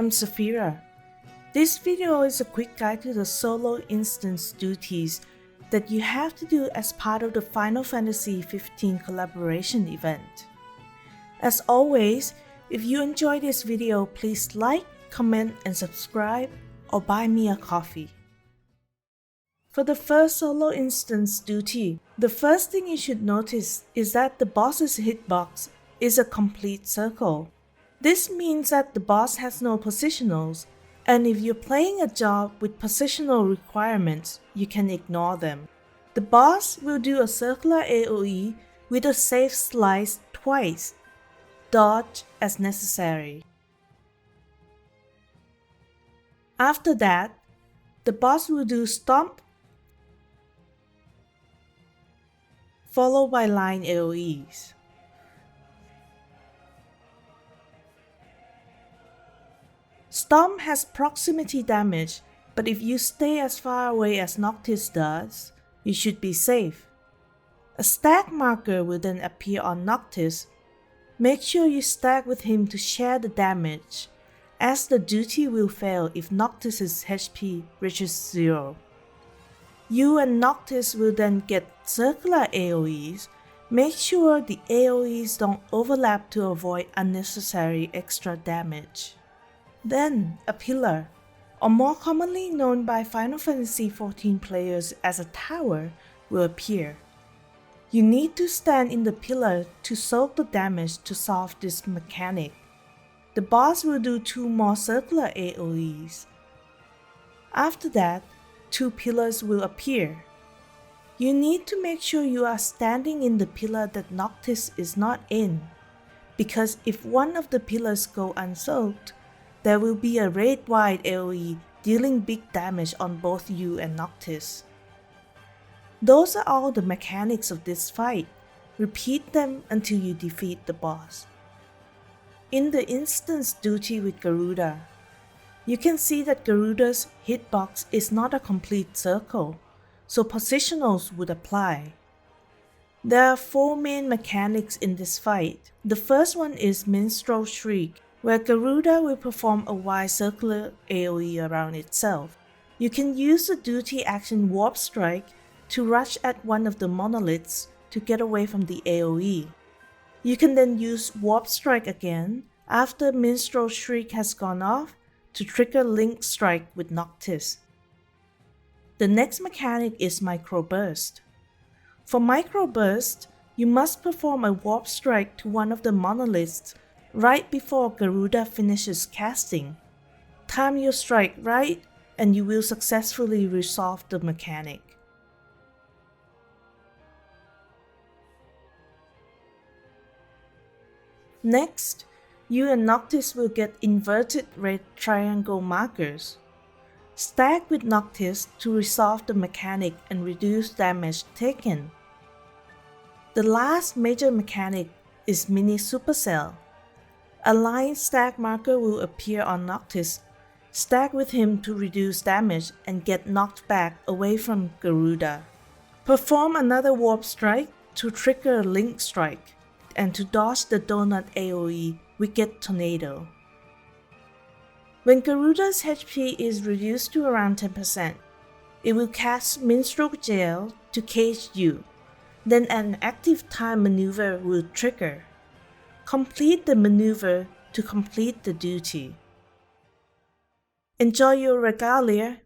I'm Safira. This video is a quick guide to the solo instance duties that you have to do as part of the Final Fantasy XV collaboration event. As always, if you enjoy this video, please like, comment, and subscribe, or buy me a coffee. For the first solo instance duty, the first thing you should notice is that the boss's hitbox is a complete circle. This means that the boss has no positionals, and if you're playing a job with positional requirements, you can ignore them. The boss will do a circular AoE with a safe slice twice. Dodge as necessary. After that, the boss will do stomp followed by line AoEs. Stomp has proximity damage, but if you stay as far away as Noctis does, you should be safe. A stack marker will then appear on Noctis. Make sure you stack with him to share the damage, as the duty will fail if Noctis' HP reaches 0. You and Noctis will then get circular AoEs. Make sure the AoEs don't overlap to avoid unnecessary extra damage. Then, a pillar, or more commonly known by Final Fantasy XIV players as a tower, will appear. You need to stand in the pillar to soak the damage to solve this mechanic. The boss will do 2 more circular AoEs. After that, 2 pillars will appear. You need to make sure you are standing in the pillar that Noctis is not in, because if one of the pillars go unsoaked, there will be a raid-wide AoE dealing big damage on both you and Noctis. Those are all the mechanics of this fight. Repeat them until you defeat the boss. In the instance duty with Garuda, you can see that Garuda's hitbox is not a complete circle, so positionals would apply. There are 4 main mechanics in this fight. The first one is Minstrel Shriek, where Garuda will perform a wide circular AoE around itself. You can use the duty action Warp Strike to rush at one of the monoliths to get away from the AoE. You can then use Warp Strike again after Minstrel Shriek has gone off to trigger Link Strike with Noctis. The next mechanic is Microburst. For Microburst, you must perform a Warp Strike to one of the monoliths right before Garuda finishes casting. Time your strike right and you will successfully resolve the mechanic. Next, you and Noctis will get inverted red triangle markers. Stack with Noctis to resolve the mechanic and reduce damage taken. The last major mechanic is Mini Supercell. A line stack marker will appear on Noctis. Stack with him to reduce damage and get knocked back away from Garuda. Perform another Warp Strike to trigger Link Strike, and to dodge the Donut AoE, Wicked Tornado. When Garuda's HP is reduced to around 10%, it will cast Minstrel Jail to cage you. Then an active time maneuver will trigger. Complete the maneuver to complete the duty. Enjoy your regalia.